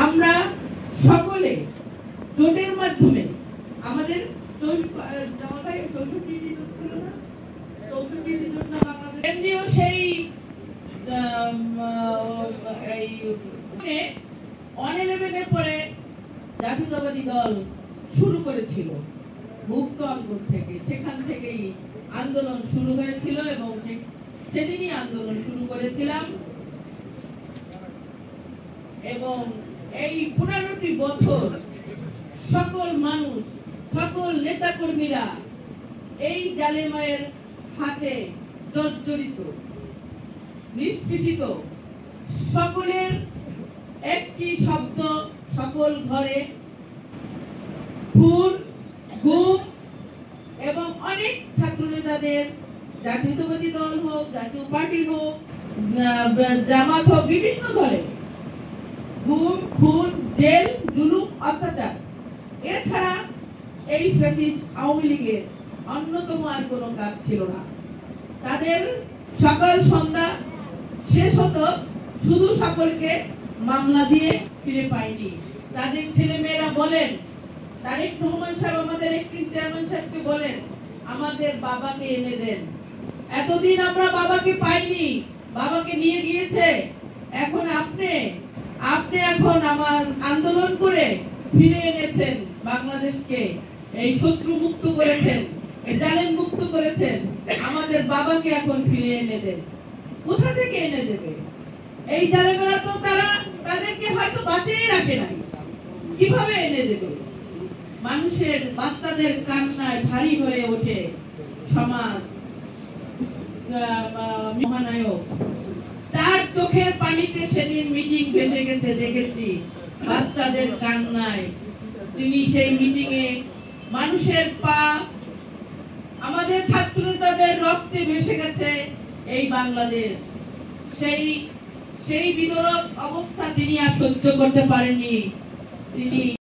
আমরা সকলে জোটের মাধ্যমে আমাদের 64টি জোট না বাংলাদেশ কেন্দ্রীয় সেই অন-11-এর পরে জাতীয়তাবাদী দল শুরু করেছিল মুক্ত অঙ্গন থেকে। সেখান থেকেই আন্দোলন শুরু হয়েছিল এবং সেদিনই আন্দোলন শুরু করেছিলাম এবং এই 15টি বছর সকল মানুষ, সকল নেতা কর্মীরা এই জালেমায়ের হাতে জর্জরিত, নিষ্পেষিত। সকলের একটি শব্দ সকল ঘরে, খুন, গুম এবং অনেক ছাত্র নেতাদের, জাতীয়তাবাদী দল হোক, জাতীয় পার্টি হোক, জামাত হোক, বিভিন্ন দলে গুম, খুন, জেল, জুলুম, অত্যাচার। এছাড়া এই ফ্যাসিস্ট আওয়ামী লীগের অন্যতম আর কোনো কাজ ছিল না। তাদের সকাল সন্ধ্যা শেষ হতো শুধু সকলকে মামলা দিয়ে ফিরে পায়নি। তাদের ছেলে মেয়েরা বলেন, তারেক রহমান সাহেব আমাদের একটি চেয়ারম্যান সাহেবকে বলেন, আমাদের বাবাকে এনে দেন। এতদিন আমরা বাবাকে পাইনি, বাবাকে নিয়ে গিয়েছে। এখন আপনি এখন আমার আন্দোলন করে ফিরে এনেছেন বাংলাদেশকে, এই শত্রু মুক্ত করেছেন, এই জালেম মুক্ত করেছেন। আমাদের বাবাকে এখন ফিরে এনে দেন। কোথা থেকে এনে দেবে? এই জালেমেরা তো তাদেরকে হয়তো বাঁচিয়ে রাখে নাই, কিভাবে এনে দেবে? মানুষের, বাচ্চাদের কান্নায় ভারী হয়ে ওঠে সমাজ। মহানায়ক তার চোখের পানিতে সেদিন মিটিং ভেসে গেছে, দেখেছি বাচ্চাদের কান্নায়। তিনি সেই মিটিং এ মানুষের পা, আমাদের ছাত্র নেতাদের রক্তে ভেসে গেছে এই বাংলাদেশ। সেই বিদরক অবস্থা তিনি আর সহ্য করতে পারেননি। তিনি